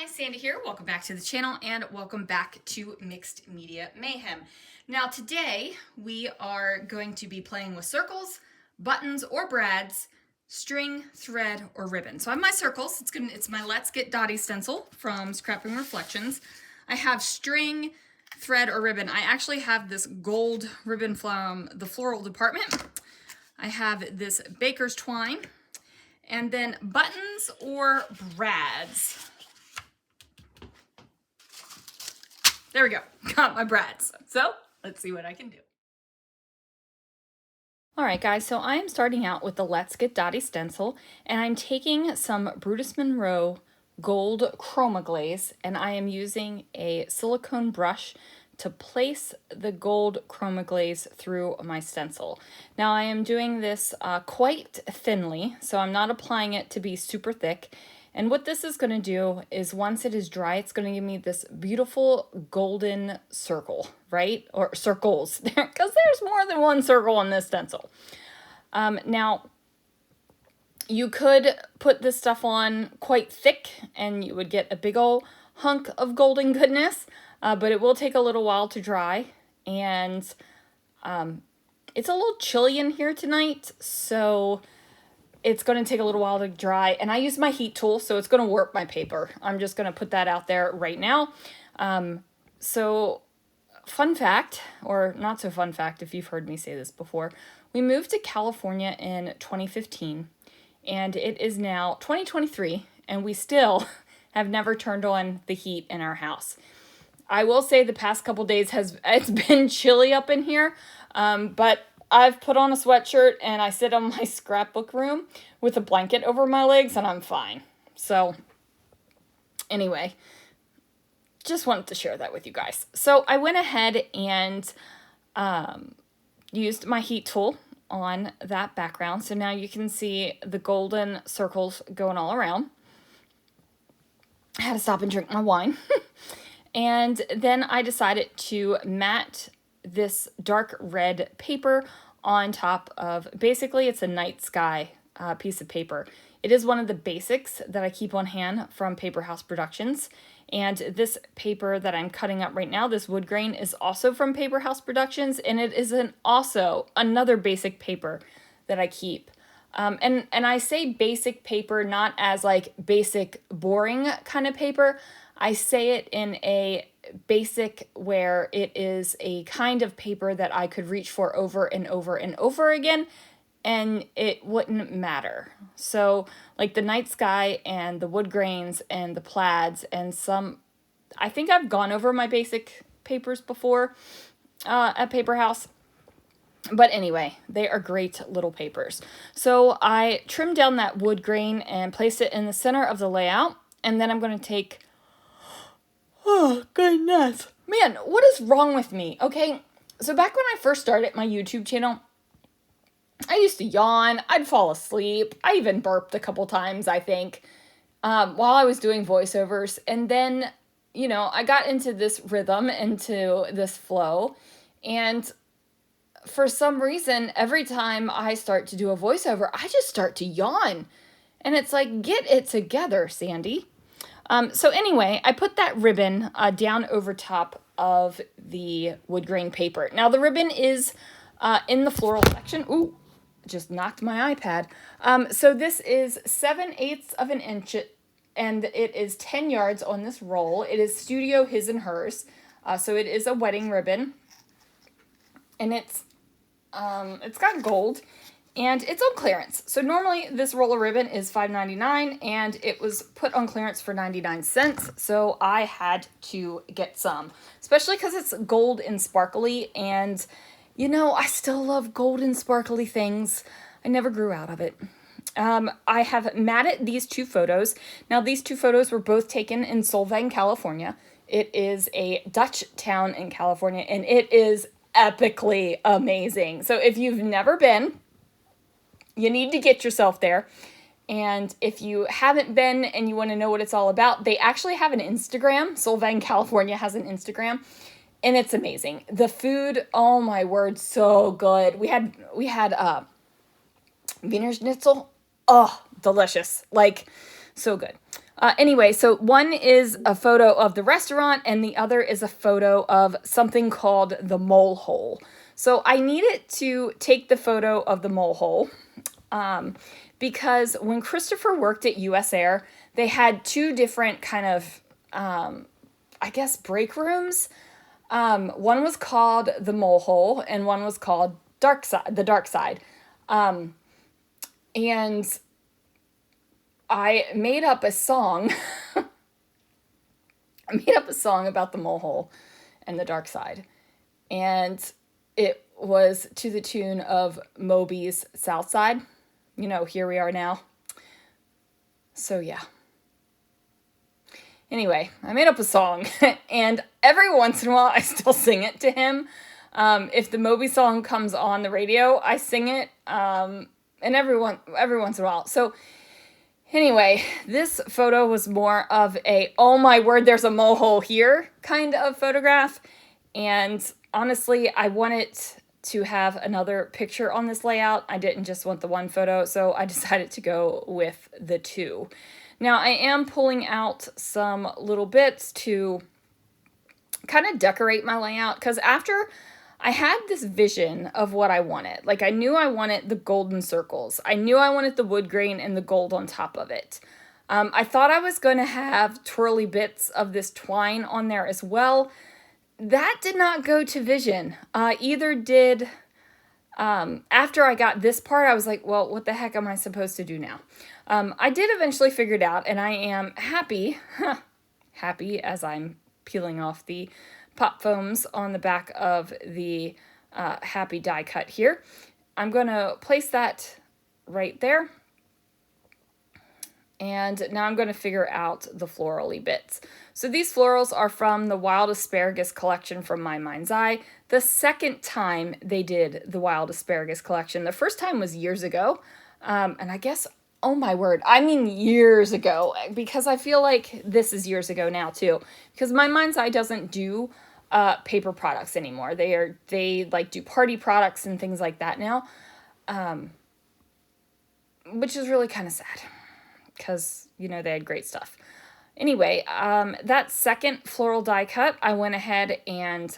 Hi, Sandy here. Welcome back to the channel and welcome back to Mixed Media Mayhem. Now today we are going to be playing with circles, buttons or brads, string, thread, or ribbon. So I have my circles. It's my Let's Get Dottie stencil from Scrapbook Reflections. I have string, thread, or ribbon. I actually have this gold ribbon from the floral department. I have this baker's twine, and then buttons or brads. There we go, got my brads. So let's see what I can do. All right, guys, so I am starting out with the Let's Get Dottie stencil, and I'm taking some Brutus Monroe gold chroma glaze, and I am using a silicone brush to place the gold chroma glaze through my stencil. Now I am doing this quite thinly, so I'm not applying it to be super thick. And what this is going to do is once it is dry, it's going to give me this beautiful golden circle, right? Or circles, because there's more than one circle on this stencil. Now, you could put this stuff on quite thick and you would get a big old hunk of golden goodness, but it will take a little while to dry. And it's a little chilly in here tonight, so it's going to take a little while to dry, and I use my heat tool, so it's going to warp my paper. I'm just going to put that out there right now. So fun fact, or not so fun fact if you've heard me say this before, we moved to California in 2015, and it is now 2023, and we still have never turned on the heat in our house. I will say the past couple days it's been chilly up in here, but I've put on a sweatshirt and I sit in my scrapbook room with a blanket over my legs and I'm fine. So anyway, just wanted to share that with you guys. So I went ahead and used my heat tool on that background. So now you can see the golden circles going all around. I had to stop and drink my wine. And then I decided to matte this dark red paper on top of, basically it's a night sky piece of paper. It is one of the basics that I keep on hand from Paper House Productions. And this paper that I'm cutting up right now, this wood grain, is also from Paper House Productions. And it is also another basic paper that I keep. And I say basic paper not as like basic boring kind of paper. I say it in a basic where it is a kind of paper that I could reach for over and over and over again and it wouldn't matter. So like the night sky and the wood grains and the plaids and some, I think I've gone over my basic papers before at Paper House. But anyway, they are great little papers. So I trimmed down that wood grain and placed it in the center of the layout. And then I'm going to take, oh, goodness. Man, what is wrong with me? Okay, so back when I first started my YouTube channel, I used to yawn. I'd fall asleep. I even burped a couple times, I think, while I was doing voiceovers. And then, you know, I got into this rhythm, into this flow. And for some reason, every time I start to do a voiceover, I just start to yawn. And it's like, get it together, Sandy. So anyway, I put that ribbon down over top of the wood grain paper. Now the ribbon is in the floral section. Ooh, just knocked my iPad. So this is 7/8 of an inch and it is 10 yards on this roll. It is Studio His and Hers. So it is a wedding ribbon. And it's got gold. And it's on clearance. So normally this roll of ribbon is $5.99 and it was put on clearance for 99 cents. So I had to get some, especially because it's gold and sparkly. And, you know, I still love gold and sparkly things. I never grew out of it. I have matted these two photos. Now, these two photos were both taken in Solvang, California. It is a Dutch town in California and it is epically amazing. So if you've never been, you need to get yourself there. And if you haven't been and you want to know what it's all about, they actually have an Instagram. Solvang, California has an Instagram. And it's amazing. The food, oh my word, so good. We had Wiener Schnitzel. Oh, delicious. Like, so good. Anyway, so one is a photo of the restaurant and the other is a photo of something called the mole hole. So I needed to take the photo of the mole hole because when Christopher worked at US Air, they had two different kind of, I guess, break rooms. One was called the mole hole and one was called the dark side. And I made up a song. I made up a song about the mole hole and the dark side. And it was to the tune of Moby's South Side. You know, Here We Are Now. So yeah. Anyway, I made up a song. And every once in a while, I still sing it to him. If the Moby song comes on the radio, I sing it. And every once in a while. So anyway, this photo was more of a, oh my word, there's a mole hole here kind of photograph. And honestly, I wanted to have another picture on this layout. I didn't just want the one photo, so I decided to go with the two. Now, I am pulling out some little bits to kind of decorate my layout, because after I had this vision of what I wanted. Like, I knew I wanted the golden circles. I knew I wanted the wood grain and the gold on top of it. I thought I was going to have twirly bits of this twine on there as well. That did not go to vision. Either did, after I got this part, I was like, well, what the heck am I supposed to do now? I did eventually figure it out, and I am happy, happy as I'm peeling off the pop foams on the back of the happy die cut here. I'm going to place that right there. And now I'm going to figure out the florally bits. So these florals are from the Wild Asparagus collection from My Mind's Eye. The second time they did the Wild Asparagus collection. The first time was years ago. And I guess, oh my word, I mean years ago. Because I feel like this is years ago now too. Because My Mind's Eye doesn't do paper products anymore. They like do party products and things like that now. Which is really kind of sad. Because, you know, they had great stuff. Anyway, that second floral die cut, I went ahead and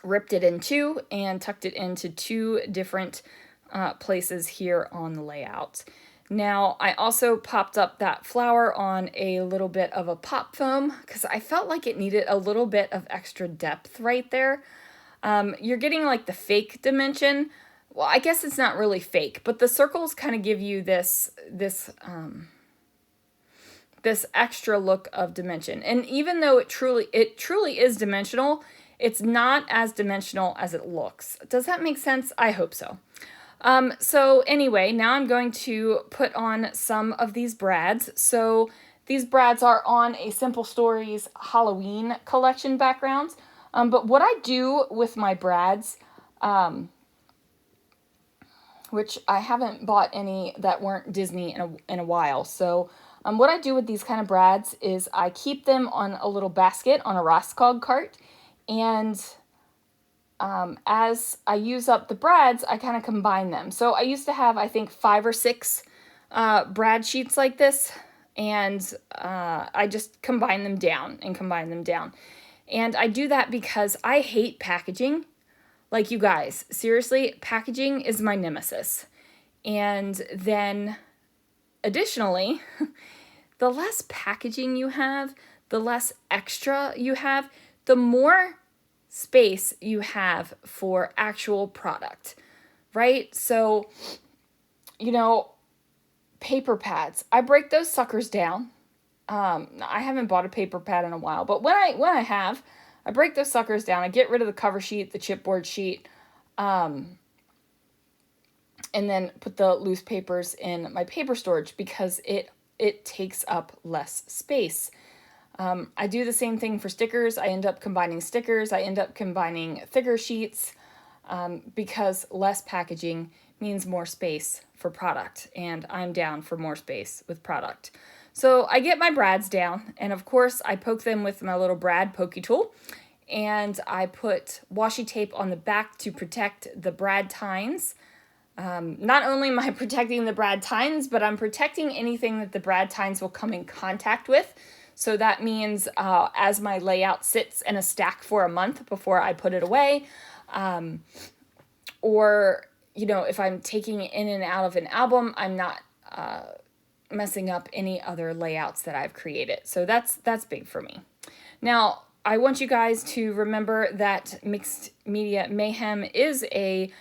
ripped it in two and tucked it into two different places here on the layout. Now, I also popped up that flower on a little bit of a pop foam because I felt like it needed a little bit of extra depth right there. You're getting like the fake dimension. Well, I guess it's not really fake, but the circles kind of give you this extra look of dimension. And even though it truly is dimensional, it's not as dimensional as it looks. Does that make sense? I hope so. So anyway, now I'm going to put on some of these brads. So these brads are on a Simple Stories Halloween collection background. But what I do with my brads, which I haven't bought any that weren't Disney in a while. So what I do with these kind of brads is I keep them on a little basket on a Roscog cart. And as I use up the brads, I kind of combine them. So I used to have, I think, 5 or 6 brad sheets like this. And I just combine them down and combine them down. And I do that because I hate packaging. Like, you guys, seriously, packaging is my nemesis. And then, additionally, the less packaging you have, the less extra you have, the more space you have for actual product, right? So, you know, paper pads, I break those suckers down. I haven't bought a paper pad in a while, but when I have, I break those suckers down. I get rid of the cover sheet, the chipboard sheet, and then put the loose papers in my paper storage because it takes up less space. I do the same thing for stickers. I end up combining stickers. I end up combining thicker sheets because less packaging means more space for product, and I'm down for more space with product. So I get my brads down, and of course I poke them with my little brad pokey tool, and I put washi tape on the back to protect the brad tines Not only am I protecting the brad tines, but I'm protecting anything that the brad tines will come in contact with. So that means as my layout sits in a stack for a month before I put it away, or, you know, if I'm taking it in and out of an album, I'm not messing up any other layouts that I've created. So that's big for me. Now, I want you guys to remember that Mixed Media Mayhem is a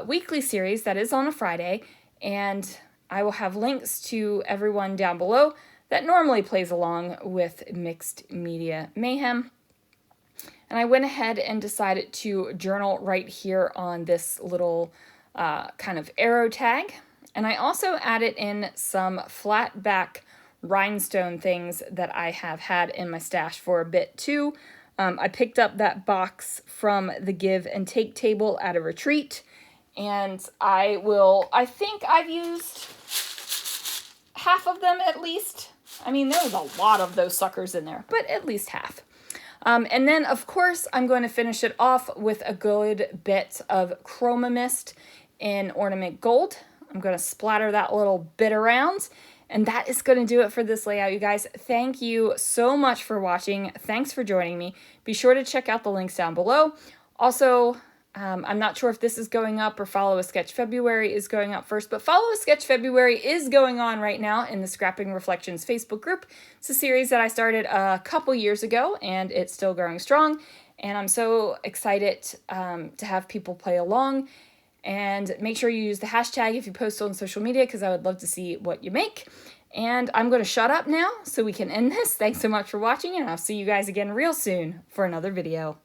weekly series that is on a Friday, and I will have links to everyone down below that normally plays along with Mixed Media Mayhem. And I went ahead and decided to journal right here on this little kind of arrow tag. And I also added in some flat back rhinestone things that I have had in my stash for a bit too. I picked up that box from the give and take table at a retreat, and I think I've used half of them at least. I mean, there was a lot of those suckers in there, but at least half. And then, of course, I'm going to finish it off with a good bit of Chroma Mist in Ornament Gold. I'm going to splatter that little bit around. And that is going to do it for this layout, you guys. Thank you so much for watching. Thanks for joining me. Be sure to check out the links down below. Also, I'm not sure if this is going up or Follow a Sketch February is going up first, but Follow a Sketch February is going on right now in the Scrapping Reflections Facebook group. It's a series that I started a couple years ago, and it's still growing strong. And I'm so excited to have people play along. And make sure you use the hashtag if you post on social media, because I would love to see what you make. And I'm going to shut up now so we can end this. Thanks so much for watching, and I'll see you guys again real soon for another video.